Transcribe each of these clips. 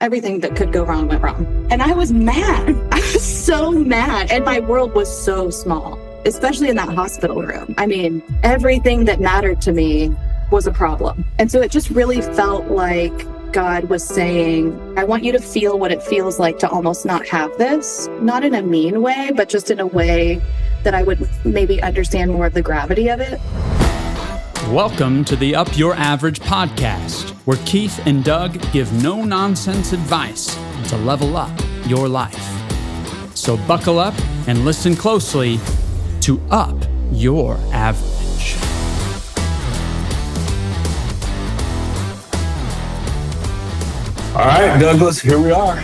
Everything that could go wrong went wrong. And I was mad. I was so mad. And my world was so small, especially in that hospital room. I mean, everything that mattered to me was a problem. And so it just really felt like God was saying, I want you to feel what it feels like to almost not have this, not in a mean way, but just in a way that I would maybe understand more of the gravity of it. Welcome to the Up Your Average podcast, where Keith and Doug give no-nonsense advice to level up your life. So buckle up and listen closely to Up Your Average. All right, Douglas, here we are.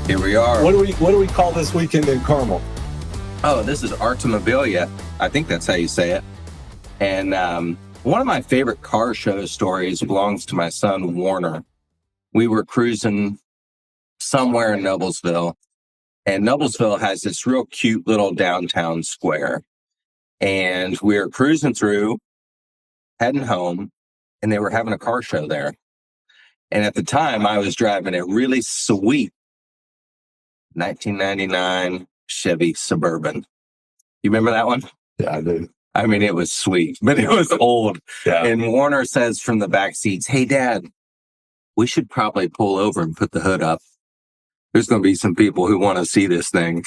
Here we are. What do we call this weekend in Carmel? Oh, this is Artemabilia. I think that's how you say it. And one of my favorite car show stories belongs to my son, Warner. We were cruising somewhere in Noblesville, and Noblesville has this real cute little downtown square. And we were cruising through, heading home, and they were having a car show there. And at the time, I was driving a really sweet 1999 Chevy Suburban. You remember that one? Yeah, I do. I mean, it was sweet, but it was old. Yeah. And Warner says from the back seats, "Hey, Dad, we should probably pull over and put the hood up. There's going to be some people who want to see this thing."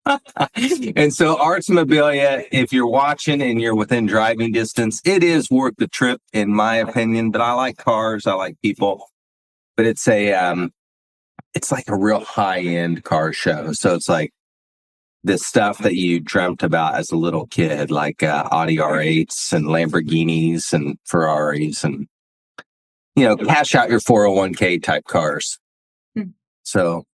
And so Artemabilia, if you're watching and you're within driving distance, it is worth the trip, in my opinion. But I like cars. I like people. But it's like a real high-end car show. So it's like the stuff that you dreamt about as a little kid, like Audi R8s and Lamborghinis and Ferraris and, cash out your 401k type cars. So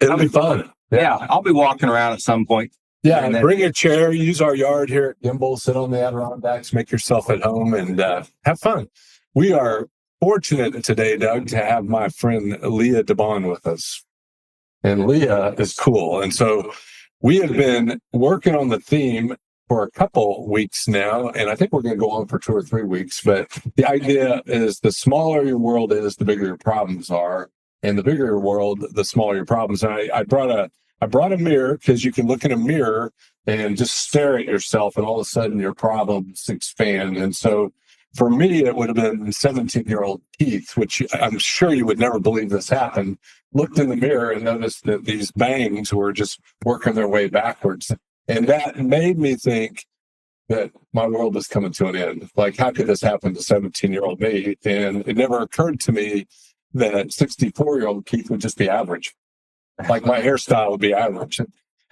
It'll be fun. Yeah, I'll be walking around at some point. Yeah, and bring a chair, use our yard here at Gimbal, sit on the Adirondacks, make yourself at home, and have fun. We are fortunate today, Doug, to have my friend Leah DeBaun with us. And Leah is cool. And so we have been working on the theme for a couple weeks now, and I think we're going to go on for 2 or 3 weeks. But the idea is the smaller your world is, the bigger your problems are. And the bigger your world, the smaller your problems. And I brought a mirror, because you can look in a mirror and just stare at yourself, and all of a sudden your problems expand. And so for me, it would have been 17-year-old Keith, which I'm sure you would never believe this happened, looked in the mirror and noticed that these bangs were just working their way backwards. And that made me think that my world is coming to an end. Like, how could this happen to 17-year-old me? And it never occurred to me that 64-year-old Keith would just be average. Like, my hairstyle would be average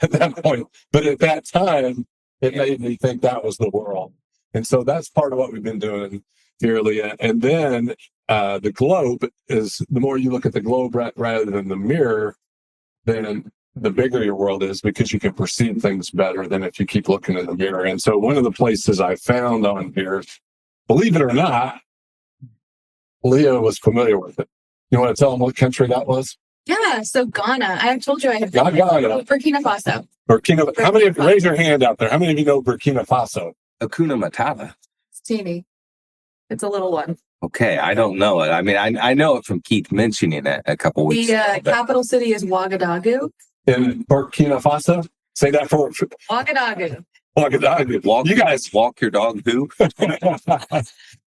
at that point. But at that time, it made me think that was the world. And so that's part of what we've been doing here, Leah. And then the globe is, the more you look at the globe rather than the mirror, then the bigger your world is, because you can perceive things better than if you keep looking in the mirror. And so one of the places I found on here, believe it or not, Leah was familiar with it. You want to tell them what country that was? Yeah, so Ghana. I told you I had Ghana. Burkina Faso. Burkina. How many? Raise your hand out there. How many of you know Burkina Faso? Hakuna Matata. It's teeny. It's a little one. Okay, I don't know it. I mean, I know it from Keith mentioning it a couple weeks ago. The capital city is Ouagadougou. In Burkina Faso? Say that for Ouagadougou. Ouagadougou. You guys walk your dog who?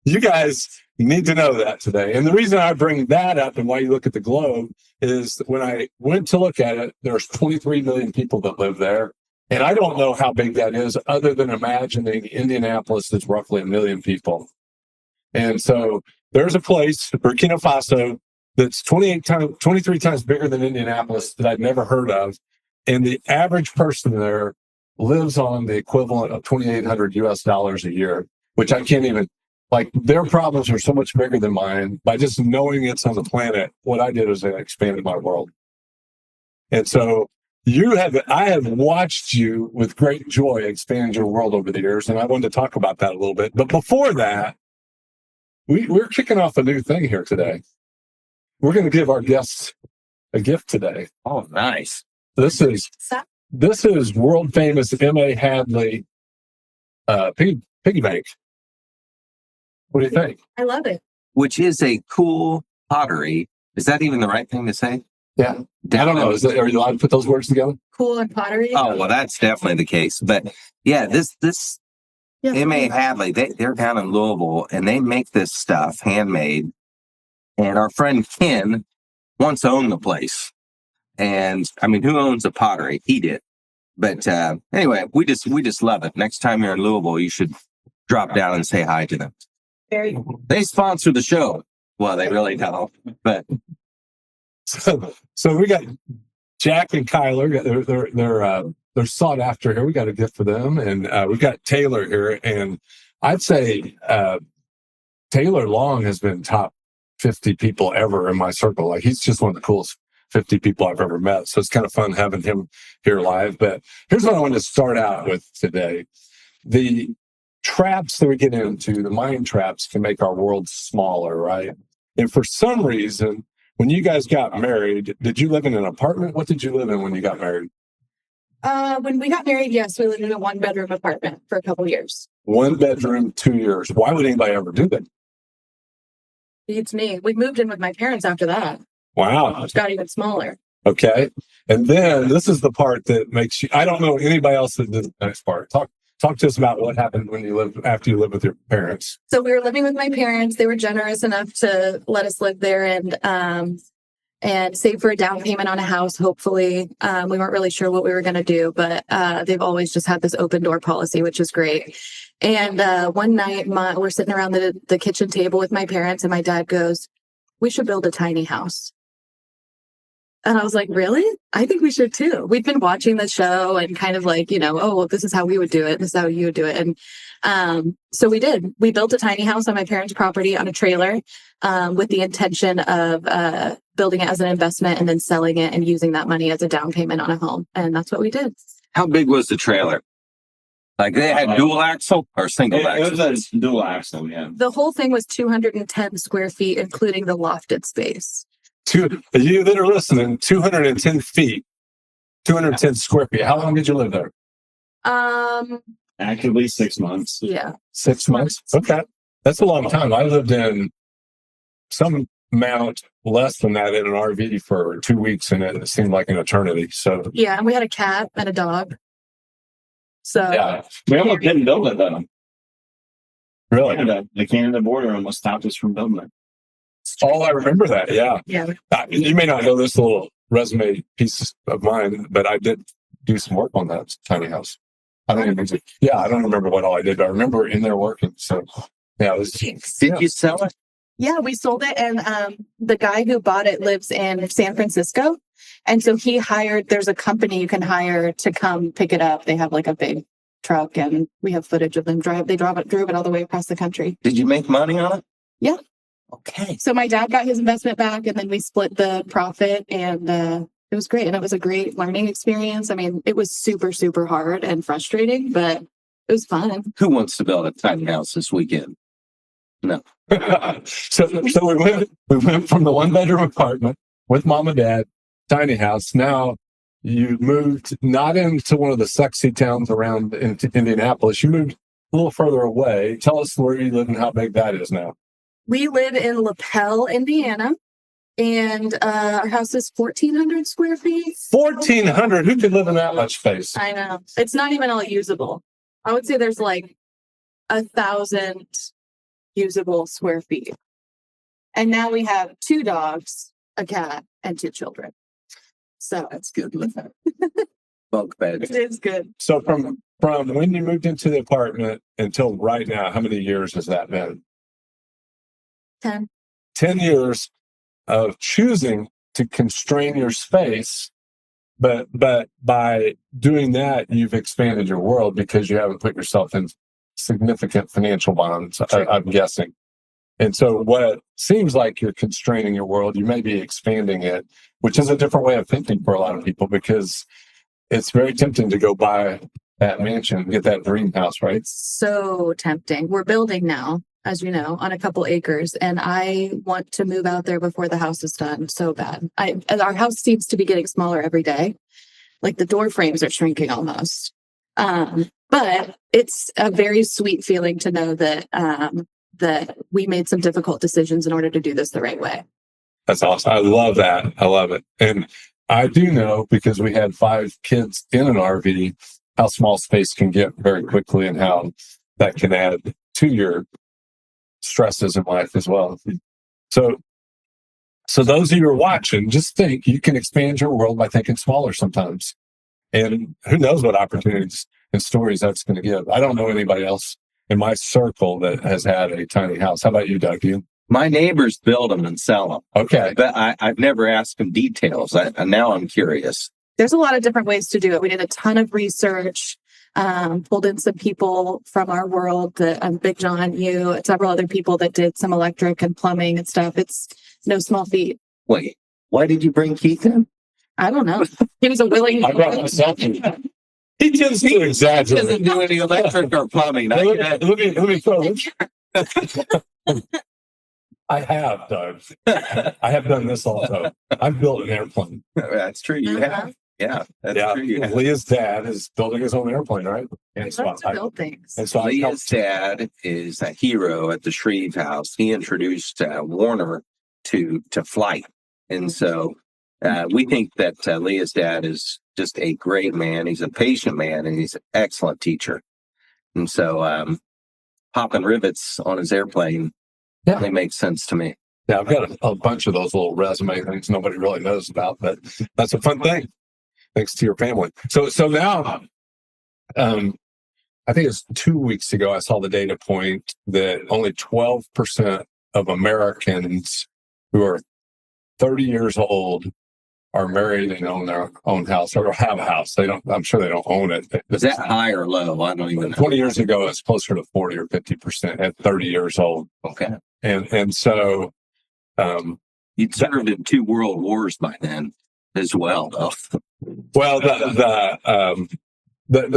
You guys need to know that today. And the reason I bring that up and why you look at the globe is when I went to look at it, there's 23 million people that live there. And I don't know how big that is, other than imagining Indianapolis is roughly 1 million people. And so there's a place, Burkina Faso, that's 23 times bigger than Indianapolis, that I'd never heard of. And the average person there lives on the equivalent of $2,800 US a year, which I can't even, like, their problems are so much bigger than mine. By just knowing it's on the planet, what I did is I expanded my world. And so I have watched you with great joy expand your world over the years, and I wanted to talk about that a little bit. But before that, we're kicking off a new thing here today. We're going to give our guests a gift today. Oh, nice. This is world famous M.A. Hadley piggy bank. What do you think? I love it. Which is a cool pottery Is that even the right thing to say? Yeah. I don't know. Are you allowed to put those words together? Cool and pottery. Oh, well, that's definitely the case. But yeah, this Yeah. M.A. Hadley, they're down in Louisville, and they make this stuff handmade. And our friend Ken once owned the place. And I mean, who owns a pottery? He did. But anyway, we just love it. Next time you're in Louisville, you should drop down and say hi to them. Very cool. They sponsor the show. Well, they really don't. But so we got Jack and Kyler. They're sought after here. We got a gift for them, and we've got Taylor here. And I'd say Taylor Long has been top 50 people ever in my circle. Like, he's just one of the coolest 50 people I've ever met. So it's kind of fun having him here live. But here's what I want to start out with today. The traps that we get into, the mind traps, can make our world smaller, right? And for some reason, when you guys got married, did you live in an apartment? What did you live in when you got married? When we got married, yes, we lived in a 1-bedroom apartment for a couple of years. 1 bedroom, 2 years. Why would anybody ever do that? Beats me. We moved in with my parents after that. Wow. It got even smaller. Okay. And then this is the part that makes you, I don't know anybody else that did the next part. Talk to us about what happened after you lived with your parents. So we were living with my parents. They were generous enough to let us live there and save for a down payment on a house, hopefully. We weren't really sure what we were going to do, but they've always just had this open door policy, which is great. And one night we're sitting around the kitchen table with my parents, and my dad goes, "We should build a tiny house." And I was like, really? I think we should too. We'd been watching the show and kind of like, oh, well, this is how we would do it. This is how you would do it. And so we did. We built a tiny house on my parents' property on a trailer with the intention of building it as an investment and then selling it and using that money as a down payment on a home. And that's what we did. how big was the trailer? Like they had dual axle or single axle? It was a dual axle, yeah. The whole thing was 210 square feet, including the lofted space. You that are listening, 210 feet, 210 square feet. How long did you live there? Actively 6 months. Yeah. 6 months? Okay. That's a long time. I lived in some amount less than that in an RV for 2 weeks, and it seemed like an eternity. So Yeah, and we had a cat and a dog. So yeah, We almost didn't build it though. really. The Canada border almost stopped us from building it. Oh, I remember that. Yeah. yeah. You may not know this little resume piece of mine, but I did do some work on that tiny house. I don't remember what all I did, but I remember in there working. So yeah, it was. Did you sell it? Yeah, we sold it, and the guy who bought it lives in San Francisco, and so he hired. There's a company you can hire to come pick it up. They have like a big truck, and we have footage of them drive. They drove it all the way across the country. Did you make money on it? Yeah. Okay. So my dad got his investment back, and then we split the profit, and it was great, and it was a great learning experience. I mean, it was super, super hard and frustrating, but it was fun. Who wants to build a tiny house this weekend? No. so we went from the 1-bedroom apartment with mom and dad, tiny house. Now you moved not into one of the sexy towns around Indianapolis. You moved a little further away. Tell us where you live and how big that is now. We live in LaPel, Indiana, and our house is 1,400 square feet. 1,400. Who could live in that much space? I know. It's not even all usable. I would say there's like 1,000 usable square feet. And now we have 2 dogs, a cat, and 2 children. So That's good. Bunk bed. it is good. So from when you moved into the apartment until right now, how many years has that been? 10. 10 years of choosing to constrain your space, but by doing that, you've expanded your world because you haven't put yourself in significant financial bonds, I'm guessing. And so what seems like you're constraining your world, you may be expanding it, which is a different way of thinking for a lot of people, because it's very tempting to go buy that mansion, get that dream house, right? So tempting. We're building now, as you know, on a couple acres, and I want to move out there before the house is done so bad. Our house seems to be getting smaller every day. Like the door frames are shrinking almost. But it's a very sweet feeling to know that that we made some difficult decisions in order to do this the right way. That's awesome. I love that. I love it. And I do know, because we had 5 kids in an RV, how small space can get very quickly and how that can add to your stresses in life as well. So those of you who are watching, just think you can expand your world by thinking smaller sometimes. And who knows what opportunities and stories that's going to give. I don't know anybody else in my circle that has had a tiny house. How about you, Doug? You? My neighbors build them and sell them. Okay. But I've never asked them details. Now I'm curious. There's a lot of different ways to do it. We did a ton of research, pulled in some people from our world, Big John, you, several other people that did some electric and plumbing and stuff. It's no small feat. Wait, why did you bring Keith in? I don't know. He was a willing. I brought myself in. He tends to exaggerate. Doesn't do any electric or plumbing. Let me throw this. I have, Doug. I have done this also. I've built an airplane. That's true. You have. Yeah, that's true. You have. Leah's dad is building his own airplane, right? And so Let's build things. and so Leah's dad is a hero at the Shreve House. He introduced Warner to flight, and so we think that Leah's dad is just a great man. He's a patient man, and he's an excellent teacher. And so popping rivets on his airplane, they make sense to me. Yeah, I've got a bunch of those little resume things nobody really knows about, but that's a fun thing. Thanks to your family. So now, I think it's 2 weeks ago, I saw the data point that only 12% of Americans who are 30 years old are married and own their own house or have a house. I'm sure they don't own it. Is that high or low? I don't even know. 20 years ago, it's closer to 40 or 50% at 30 years old. Okay. And so, You'd served in 2 world wars by then as well, though. well, the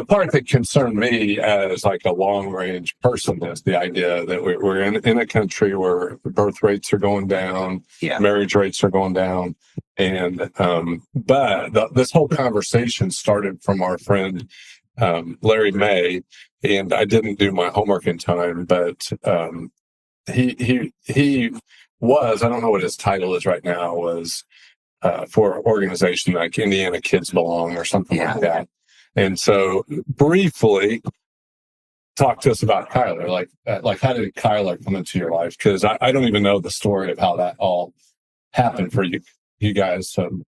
part that concerned me as like a long range person is the idea that we're in a country where the birth rates are going down, marriage rates are going down, and but this whole conversation started from our friend Larry May, and I didn't do my homework in time, but he was, I don't know what his title is right now, was for an organization like Indiana Kids Belong or something like that. And so briefly talk to us about Kyler, like how did Kyler come into your life? Because I don't even know the story of how that all happened for you guys. So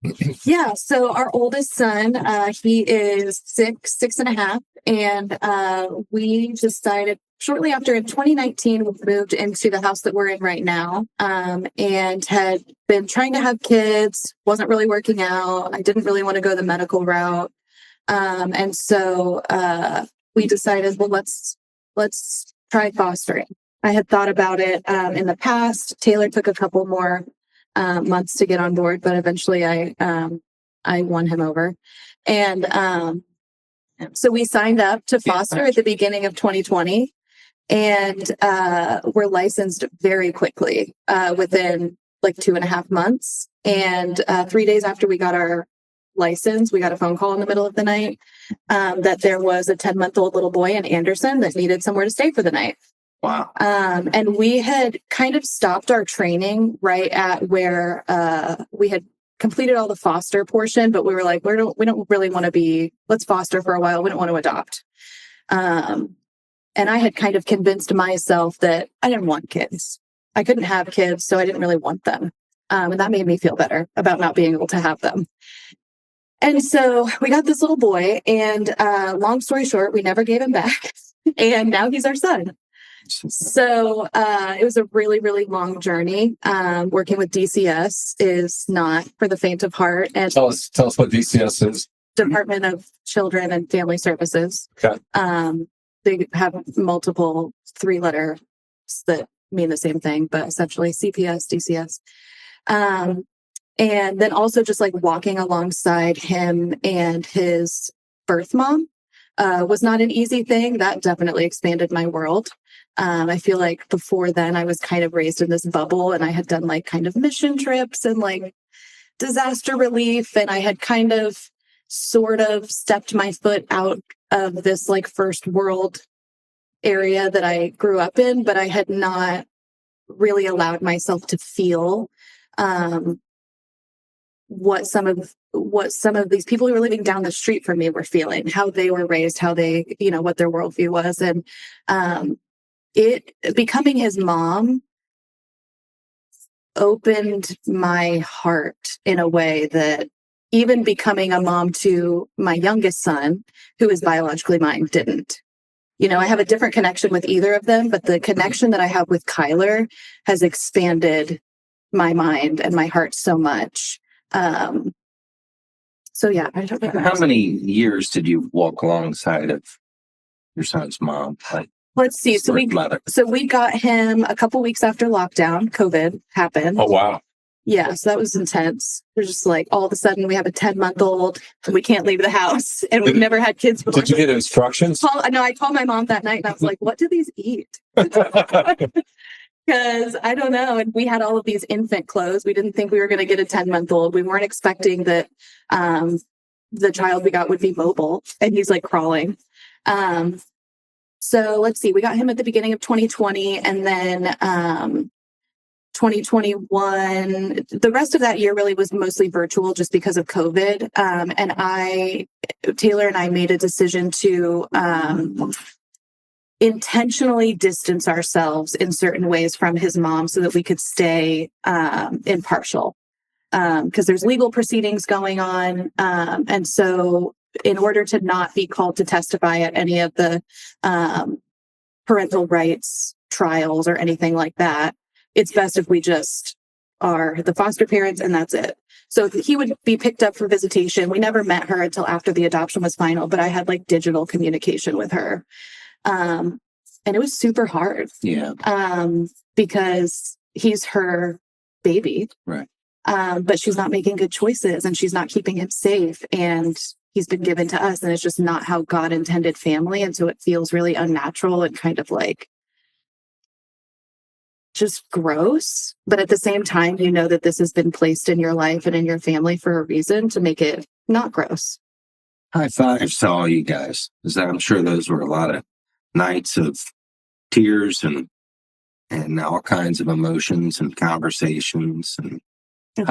Yeah, so our oldest son, he is 6.5, and we decided shortly after in 2019, we moved into the house that we're in right now, and had been trying to have kids, wasn't really working out. I didn't really want to go the medical route. And so we decided, well, let's try fostering. I had thought about it in the past. Taylor took a couple more months to get on board, but eventually I won him over. And so we signed up to foster at the beginning of 2020, and were licensed very quickly within like 2.5 months. And 3 days after we got our license, we got a phone call in the middle of the night that there was a 10-month-old little boy in Anderson that needed somewhere to stay for the night. Wow. And we had kind of stopped our training right at where we had completed all the foster portion, but we were like, we don't really want to let's foster for a while. We don't want to adopt. And I had kind of convinced myself that I didn't want kids. I couldn't have kids, so I didn't really want them. And that made me feel better about not being able to have them. And so we got this little boy, and long story short, we never gave him back. And now he's our son. So it was a really, really long journey. Working with DCS is not for the faint of heart. And tell us what DCS is. Department of Children and Family Services. Okay. They have multiple 3-letters that mean the same thing, but essentially CPS, DCS. And then also just like walking alongside him and his birth mom was not an easy thing. That definitely expanded my world. I feel like before then I was kind of raised in this bubble, and I had done like kind of mission trips and like disaster relief. And I had kind of sort of stepped my foot out of this like first world area that I grew up in, but I had not really allowed myself to feel what some of these people who were living down the street from me were feeling, how they were raised, how they, what their worldview was. And it becoming his mom opened my heart in a way that even becoming a mom to my youngest son, who is biologically mine, didn't. I have a different connection with either of them, but the connection that I have with Kyler has expanded my mind and my heart so much. So yeah, I don't know. How many years did you walk alongside of your son's mom? Let's see. So we got him a couple weeks after lockdown. COVID happened. Oh, wow. Yeah, so that was intense. We're just like, all of a sudden we have a 10-month-old and we can't leave the house, and we've never had kids before. Did you get instructions? No, I called my mom that night and I was like, what do these eat? Because I don't know. And we had all of these infant clothes. We didn't think we were going to get a 10-month-old. We weren't expecting that the child we got would be mobile, and he's like crawling. So let's see. We got him at the beginning of 2020, and then 2021. The rest of that year really was mostly virtual just because of COVID. And Taylor and I made a decision to intentionally distance ourselves in certain ways from his mom so that we could stay impartial, because there's legal proceedings going on. And so in order to not be called to testify at any of the parental rights trials or anything like that, it's best if we just are the foster parents and that's it. So he would be picked up for visitation. We never met her until after the adoption was final, but I had like digital communication with her. And it was super hard. Yeah. Because he's her baby. Right. But she's not making good choices and she's not keeping him safe. And he's been given to us, and it's just not how God intended family. And so it feels really unnatural and kind of like just gross. But at the same time, that this has been placed in your life and in your family for a reason to make it not gross. High fives to all you guys. I'm sure those were a lot of nights of tears and all kinds of emotions and conversations, and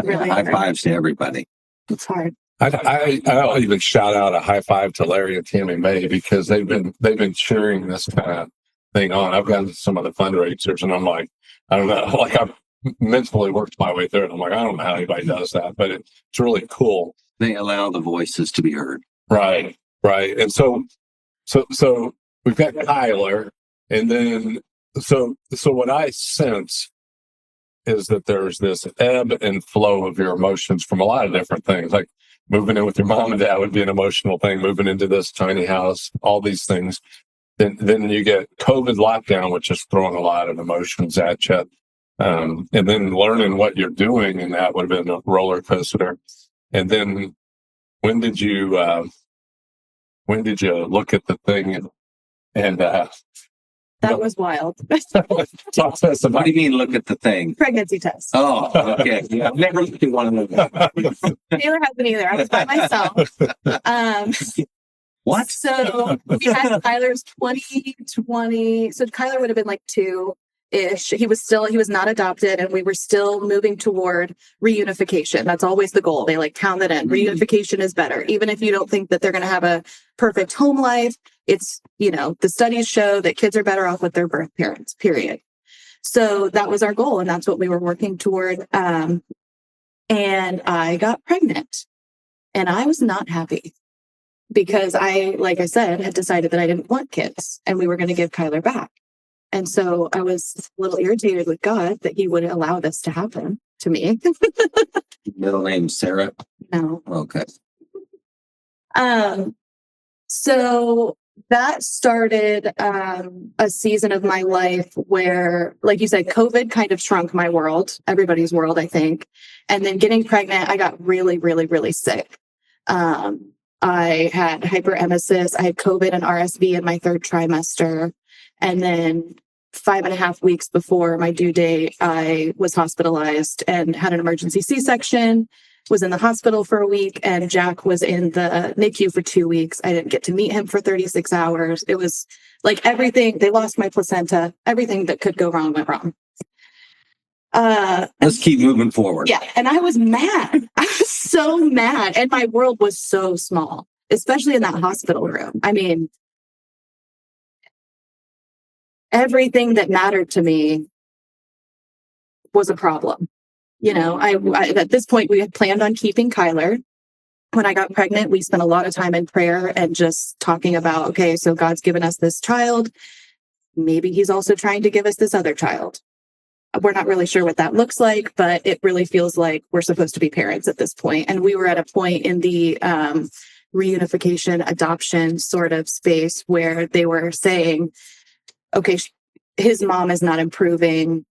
really high fives to everybody. It's hard. I'll even shout out a high five to Larry and Tammy May, because they've been cheering this kind of thing on. I've gotten to some of the fundraisers and I'm like, I don't know, like I've mentally worked my way through it. I'm like, I don't know how anybody does that, but it's really cool. They allow the voices to be heard. Right. And so we've got Kyler, and then so what I sense is that there's this ebb and flow of your emotions from a lot of different things. Like moving in with your mom and dad would be an emotional thing. Moving into this tiny house, all these things. Then you get COVID lockdown, which is throwing a lot of emotions at you. And then learning what you're doing, and that would have been a roller coaster. And then when did you look at the thing and that was wild. Talk to us about. What do you mean, look at the thing? Pregnancy test. Oh, okay. Yeah, I've never looked at one of those. Taylor hasn't either. I was by myself. What? So we had Kyler's 2020. So Kyler would have been like 2-ish. He was not adopted, and we were still moving toward reunification. That's always the goal. They like pound that in. Reunification is better. Even if you don't think that they're going to have a perfect home life, it's, the studies show that kids are better off with their birth parents, period. So that was our goal, and that's what we were working toward. And I got pregnant, and I was not happy because like I said, had decided that I didn't want kids, and we were going to give Kyler back. And so I was a little irritated with God that he would allow this to happen to me. Middle name Sarah? No. Okay. So that started a season of my life where, like you said, COVID kind of shrunk my world, everybody's world, I think. And then getting pregnant, I got really, really, really sick. I had hyperemesis. I had COVID and RSV in my 3rd trimester. And then 5.5 weeks before my due date, I was hospitalized and had an emergency C-section, was in the hospital for a week, and Jack was in the NICU for 2 weeks. I didn't get to meet him for 36 hours. It was like everything. They lost my placenta. Everything that could go wrong went wrong. Let's keep moving forward. Yeah. And I was mad. I was so mad. And my world was so small, especially in that hospital room. I mean, everything that mattered to me was a problem. You know, I at this point, we had planned on keeping Kyler. When I got pregnant, we spent a lot of time in prayer and just talking about, okay, so God's given us this child. Maybe he's also trying to give us this other child. We're not really sure what that looks like, but it really feels like we're supposed to be parents at this point. And we were at a point in the reunification adoption sort of space where they were saying, okay, his mom is not improving.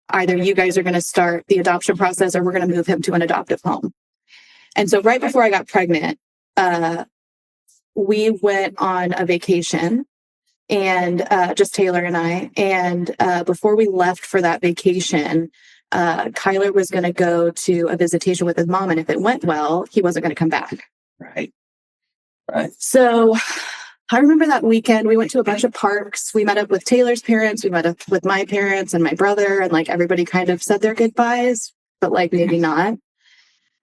Either you guys are going to start the adoption process or we're going to move him to an adoptive home. And so right before I got pregnant, we went on a vacation, and just Taylor and I. And before we left for that vacation, Kyler was going to go to a visitation with his mom. And if it went well, he wasn't going to come back. Right. So I remember that weekend, we went to a bunch of parks. We met up with Taylor's parents. We met up with my parents and my brother, and like everybody kind of said their goodbyes, but like maybe not.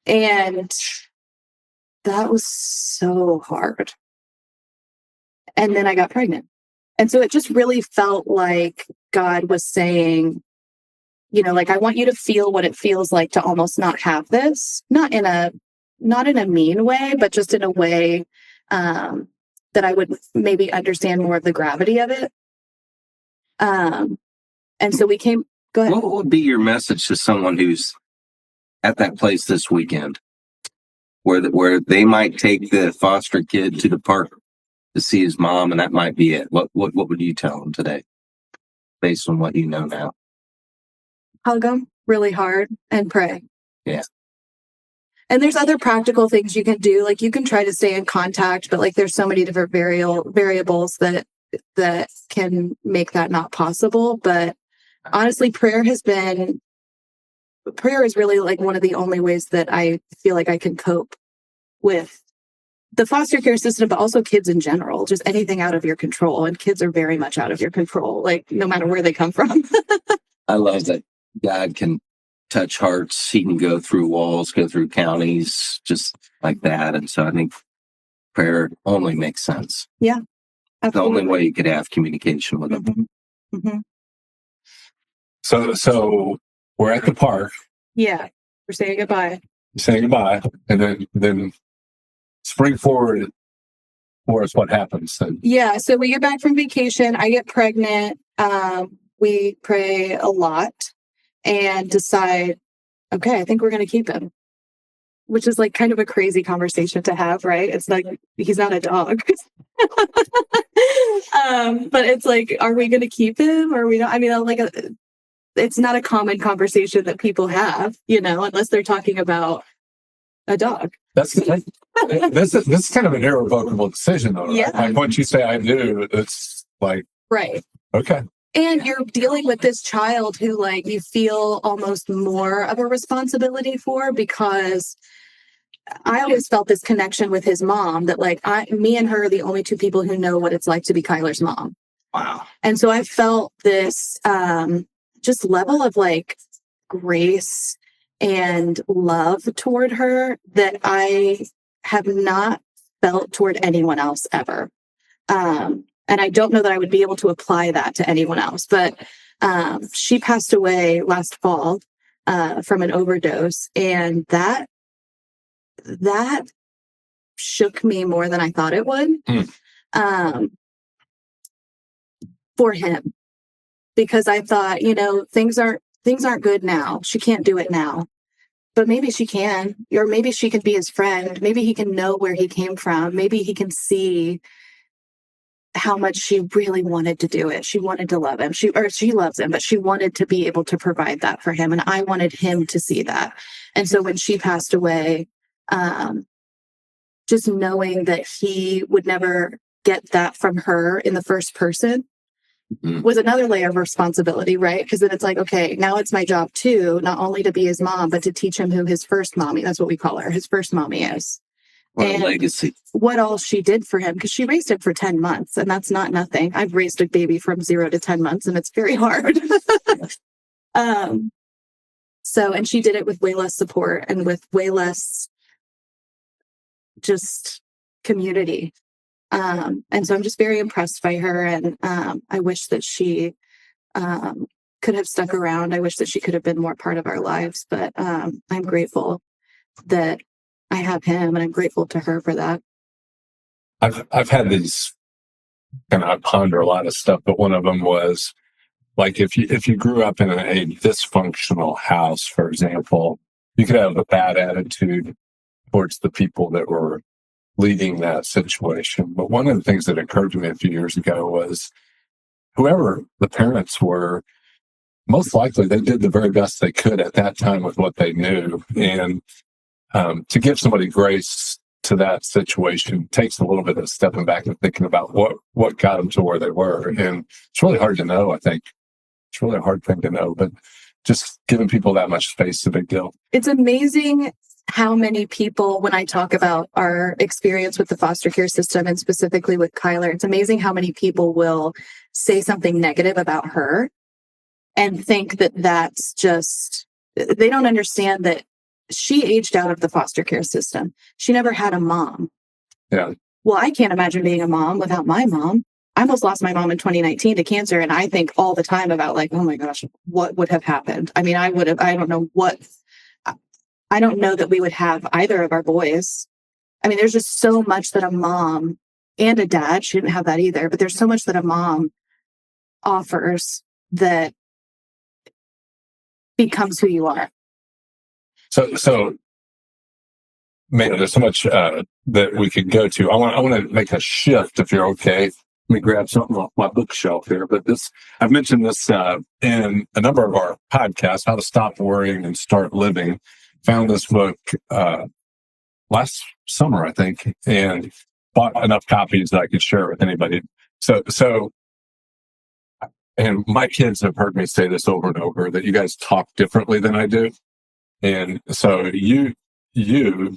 And that was so hard. And then I got pregnant. And so it just really felt like God was saying, you know, like, I want you to feel what it feels like to almost not have this, not in a mean way, but just in a way that I would maybe understand more of the gravity of it. And so we came, go ahead. What would be your message to someone who's at that place this weekend where they might take the foster kid to the park to see his mom, and that might be it? What would you tell them today based on what you know now? Hug them really hard and pray. Yeah. And there's other practical things you can do. Like, you can try to stay in contact, but like there's so many different variables that can make that not possible. But honestly, prayer is really like one of the only ways that I feel like I can cope with the foster care system, but also kids in general, just anything out of your control. And kids are very much out of your control, like no matter where they come from. I love that God can touch hearts. He can go through walls, go through counties, just like that. And so I think prayer only makes sense. Yeah. Absolutely. The only way you could have communication with them. Mm-hmm. Mm-hmm. So we're at the park. Yeah. We're saying goodbye. And then spring forward for us. What happens then? Yeah. So we get back from vacation. I get pregnant. We pray a lot and decide, okay, I think we're going to keep him, which is like kind of a crazy conversation to have, right? It's like, he's not a dog. But it's like, are we going to keep him or are we not? I mean, it's not a common conversation that people have, you know, unless they're talking about a dog. This is kind of an irrevocable decision, though. Right? Yeah. Like, once you say I do, it's like, right. Okay. And you're dealing with this child who, like, you feel almost more of a responsibility for, because I always felt this connection with his mom that, like, me and her are the only two people who know what it's like to be Kyler's mom. Wow. And so I felt this just level of like grace and love toward her that I have not felt toward anyone else ever. And I don't know that I would be able to apply that to anyone else. But she passed away last fall from an overdose. And that shook me more than I thought it would for him. Because I thought, you know, things aren't good now. She can't do it now. But maybe she can. Or maybe she can be his friend. Maybe he can know where he came from. Maybe he can see how much she really wanted to do it. She wanted to love him. She loves him, but she wanted to be able to provide that for him. And I wanted him to see that. And so when she passed away, just knowing that he would never get that from her in the first person was another layer of responsibility, right? Because then it's like, okay, now it's my job too, not only to be his mom, but to teach him who his first mommy, that's what we call her, his first mommy is. What and a legacy. What all she did for him, because she raised him for 10 months, and that's not nothing. I've raised a baby from 0 to 10 months, and it's very hard. So, and she did it with way less support and with way less just community. And so I'm just very impressed by her. And I wish that she could have stuck around. I wish that she could have been more part of our lives. But I'm grateful that I have him, and I'm grateful to her for that. I've had these, and I ponder a lot of stuff, but one of them was like if you grew up in a dysfunctional house, for example, you could have a bad attitude towards the people that were leading that situation. But one of the things that occurred to me a few years ago was whoever the parents were, most likely they did the very best they could at that time with what they knew. And to give somebody grace to that situation takes a little bit of stepping back and thinking about what got them to where they were. And it's really hard to know, I think. It's really a hard thing to know, but just giving people that much space is a big deal. It's amazing how many people, when I talk about our experience with the foster care system and specifically with Kyler, it's amazing how many people will say something negative about her and think that that's just, they don't understand that she aged out of the foster care system. She never had a mom. Yeah. Well, I can't imagine being a mom without my mom. I almost lost my mom in 2019 to cancer. And I think all the time about like, oh my gosh, what would have happened? I mean, I don't know that we would have either of our boys. I mean, there's just so much that a mom and a dad, she didn't have that either, but there's so much that a mom offers that becomes who you are. So man, there's so much that we could go to. I want to make a shift, if you're okay. Let me grab something off my bookshelf here. But I've mentioned this in a number of our podcasts, How to Stop Worrying and Start Living. Found this book last summer, I think, and bought enough copies that I could share it with anybody. So, and my kids have heard me say this over and over, that you guys talk differently than I do. And so you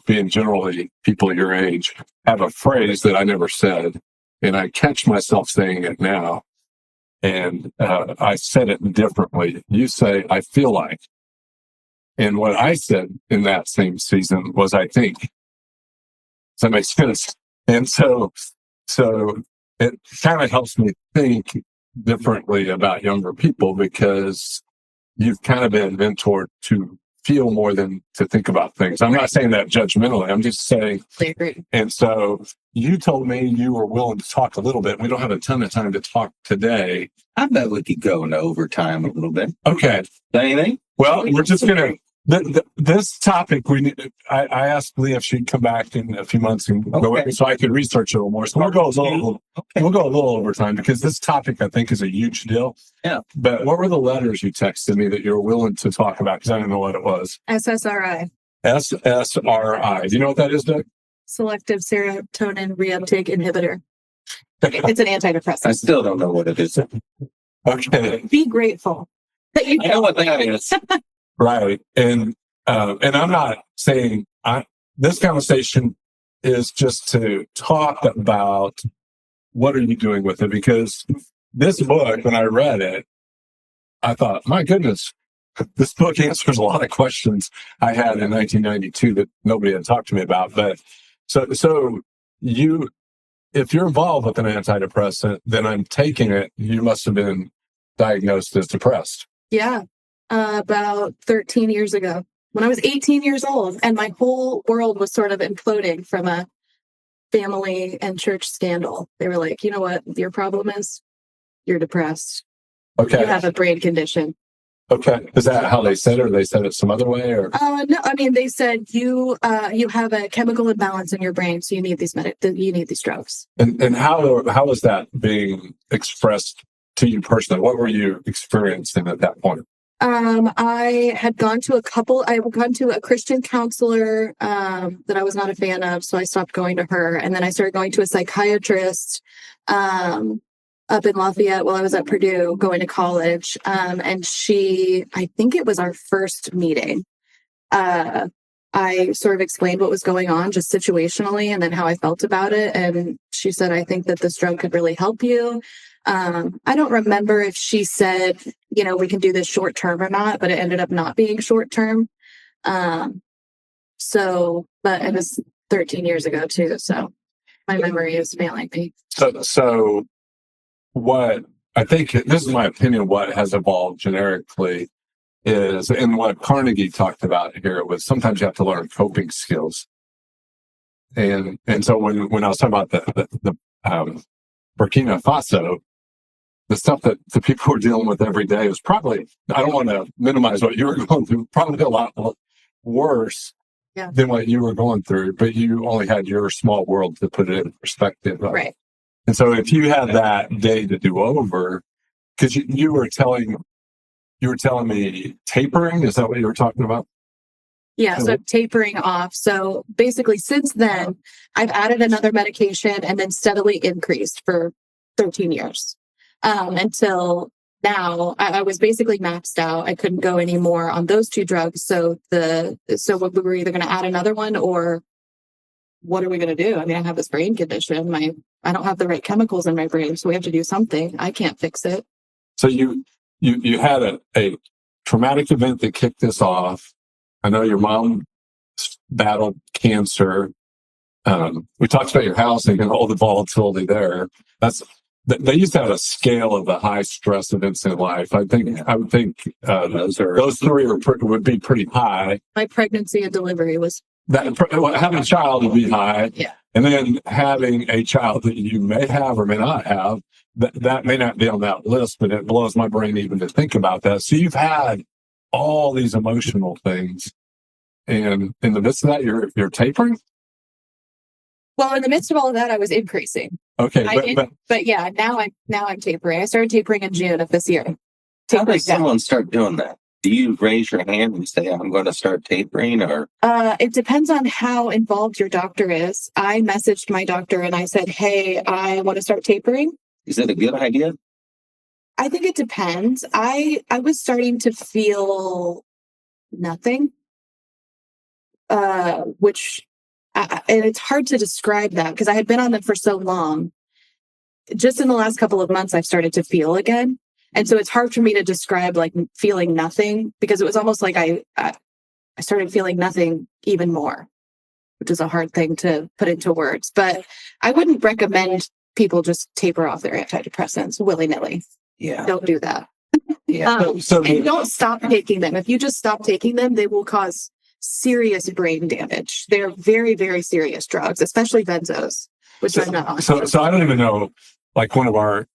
being generally people your age have a phrase that I never said, and I catch myself saying it now. And I said it differently. You say, I feel like. And what I said in that same season was, I think. Does that make sense? And so it kind of helps me think differently about younger people, because you've kind of been mentored to feel more than to think about things. I'm not saying that judgmentally. I'm just saying. I agree. And so you told me you were willing to talk a little bit. We don't have a ton of time to talk today. I bet we could go into overtime a little bit. Okay. Anything? Well, we're just going to. This topic, I asked Leah if she'd come back in a few months and go in so I could research it a little more. So we'll go a little over time, because this topic, I think, is a huge deal. Yeah. But what were the letters you texted me that you were willing to talk about? Because I didn't know what it was. SSRI. SSRI. Do you know what that is, Doug? Selective serotonin reuptake inhibitor. It's an antidepressant. I still don't know what it is. Okay. Be grateful that you I know what that is. Right. And I'm not saying this conversation is just to talk about what are you doing with it, because this book, when I read it, I thought, my goodness, this book answers a lot of questions I had in 1992 that nobody had talked to me about. But so if you're involved with an antidepressant, then I'm taking it, you must have been diagnosed as depressed. Yeah. About 13 years ago, when I was 18 years old, and my whole world was sort of imploding from a family and church scandal. They were like, you know what your problem is? You're depressed. Okay. You have a brain condition. Okay. Is that how they said it, or they said it some other way? Or no, I mean, they said you have a chemical imbalance in your brain, so you need these drugs. And how was that being expressed to you personally? What were you experiencing at that point? I had gone to a Christian counselor that I was not a fan of, so I stopped going to her. And then I started going to a psychiatrist up in Lafayette while I was at Purdue going to college. And I think it was our first meeting. I sort of explained what was going on just situationally and then how I felt about it. And she said, I think that this drug could really help you. I don't remember if she said, we can do this short term or not, but it ended up not being short term. But it was 13 years ago too. So my memory is failing me. So what I think, this is my opinion, what has evolved generically is, and what Carnegie talked about here was sometimes you have to learn coping skills. And so when I was talking about the Burkina Faso, the stuff that the people were dealing with every day was probably, I don't want to minimize what you were going through, probably a lot worse than what you were going through, but you only had your small world to put it in perspective. Right. And so if you had that day to do over, because you were telling me tapering, is that what you were talking about? Yeah, so tapering off. So basically, since then, I've added another medication and then steadily increased for 13 years. Until now, I was basically maxed out. I couldn't go anymore on those two drugs. So we were either going to add another one, or what are we going to do? I mean, I have this brain condition. I don't have the right chemicals in my brain, so we have to do something. I can't fix it. So you had a traumatic event that kicked this off. I know your mom battled cancer. We talked about your house and all the volatility there. They used to have a scale of the high stress events in life. I would think those three would be pretty high. My pregnancy and delivery was having a child would be high. Yeah. And then having a child that you may have or may not have, that may not be on that list, but it blows my brain even to think about that. So you've had all these emotional things, and in the midst of that, you're tapering. Well, in the midst of all of that, I was increasing. Okay, but yeah, now I'm tapering. I started tapering in June of this year. How does someone start doing that? Do you raise your hand and say, I'm going to start tapering, or? It depends on how involved your doctor is. I messaged my doctor and I said, hey, I want to start tapering. Is it a good idea? I think it depends. I was starting to feel nothing, and it's hard to describe that because I had been on them for so long. Just in the last couple of months, I've started to feel again. And so it's hard for me to describe like feeling nothing, because it was almost like I started feeling nothing even more, which is a hard thing to put into words. But I wouldn't recommend people just taper off their antidepressants willy-nilly. Yeah. Don't do that. Yeah. And don't stop taking them. If you just stop taking them, they will cause serious brain damage. They're very, very serious drugs, especially benzos, which I'm not on. So I don't even know, like one of our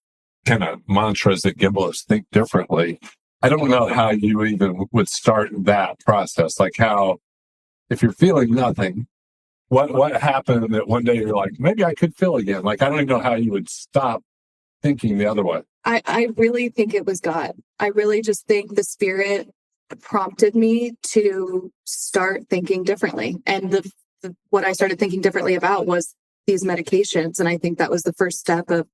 kind of mantras at Gimbal is think differently. I don't know how you even would start that process. Like how, if you're feeling nothing, what happened that one day you're like, maybe I could feel again? Like, I don't even know how you would stop thinking the other way. I really think it was God. I really just think the Spirit prompted me to start thinking differently. And what I started thinking differently about was these medications. And I think that was the first step of,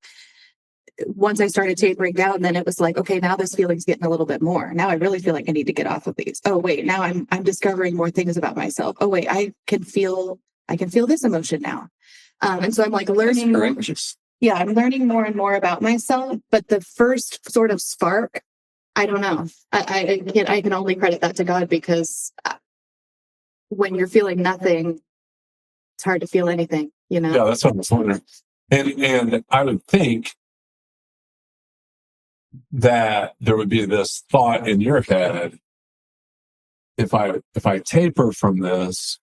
once I started tapering down, then it was like, okay, now this feeling's getting a little bit more. Now I really feel like I need to get off of these. Oh wait, now I'm discovering more things about myself. Oh wait, I can feel this emotion now. And so I'm like learning. I'm learning more and more about myself. But the first sort of spark, I don't know. I can only credit that to God, because when you're feeling nothing, it's hard to feel anything, you know? Yeah, that's what I was wondering. And I would think that there would be this thought in your head, if I taper from this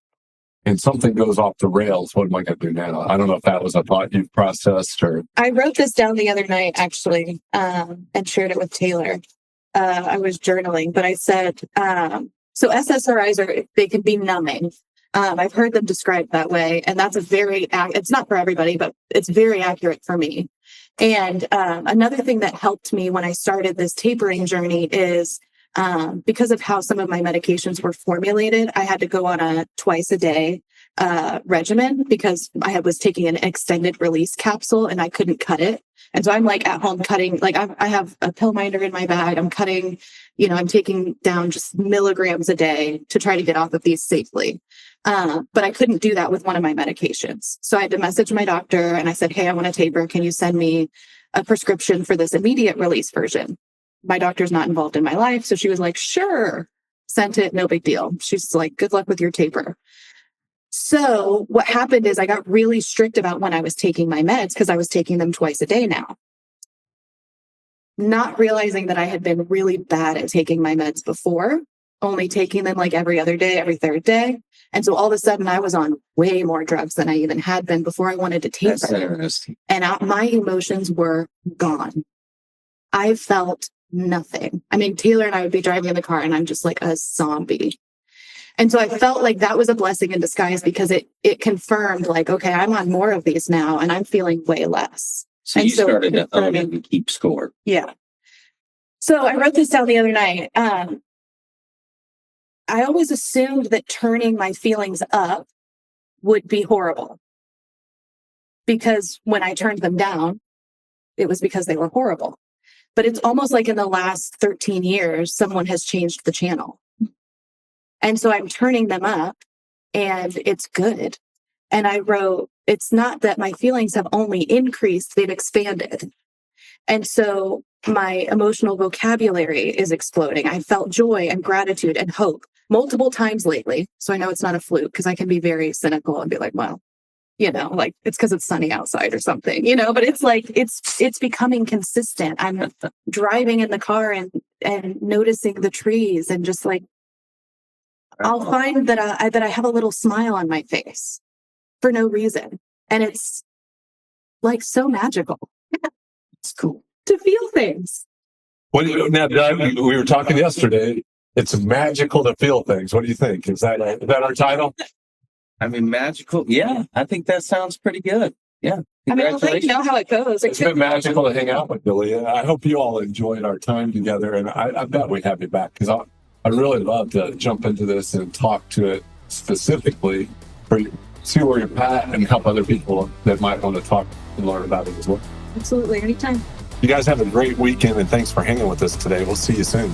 and something goes off the rails, what am I going to do now? I don't know if that was a thought you've processed, or. I wrote this down the other night, actually, and shared it with Taylor. I was journaling, but I said, so SSRIs they can be numbing. I've heard them described that way. And that's it's not for everybody, but it's very accurate for me. And another thing that helped me when I started this tapering journey is because of how some of my medications were formulated, I had to go on a twice a day regimen, because I was taking an extended release capsule and I couldn't cut it. And so I'm like at home cutting, like I have a pill minder in my bag. I'm cutting, I'm taking down just milligrams a day to try to get off of these safely. But I couldn't do that with one of my medications. So I had to message my doctor and I said, hey, I want to taper. Can you send me a prescription for this immediate release version? my doctor's not involved in my life. So she was like, sure, sent it, no big deal. She's like, good luck with your taper. So what happened is I got really strict about when I was taking my meds because I was taking them twice a day now. Not realizing that I had been really bad at taking my meds before, only taking them like every other day, every third day. And so all of a sudden I was on way more drugs than I even had been before I wanted to taper. That's interesting. And my emotions were gone. I felt nothing. I mean, Taylor and I would be driving in the car and I'm just like a zombie. And so I felt like that was a blessing in disguise because it confirmed like, okay, I'm on more of these now and I'm feeling way less. So And you started to own it and keep score. Yeah. So I wrote this down the other night. I always assumed that turning my feelings up would be horrible. Because when I turned them down, it was because they were horrible. But it's almost like in the last 13 years, someone has changed the channel. And so I'm turning them up and it's good. And I wrote, it's not that my feelings have only increased, they've expanded. And so my emotional vocabulary is exploding. I felt joy and gratitude and hope multiple times lately. So I know it's not a fluke because I can be very cynical and be like, well, like it's because it's sunny outside or something, but it's like, it's becoming consistent. I'm driving in the car and noticing the trees and just like, I'll find that I have a little smile on my face for no reason. And it's like so magical. It's cool to feel things. Now, Doug, we were talking yesterday. It's magical to feel things. What do you think? Is that our title? I mean, magical. Yeah, I think that sounds pretty good. Yeah. I mean, I'll let you know how it goes. It's been magical to hang out with Billy. I hope you all enjoyed our time together. And I bet we have you back because I really love to jump into this and talk to it specifically for you, see where you're at and help other people that might want to talk and learn about it as well. Absolutely. Anytime. You guys have a great weekend and thanks for hanging with us today. We'll see you soon.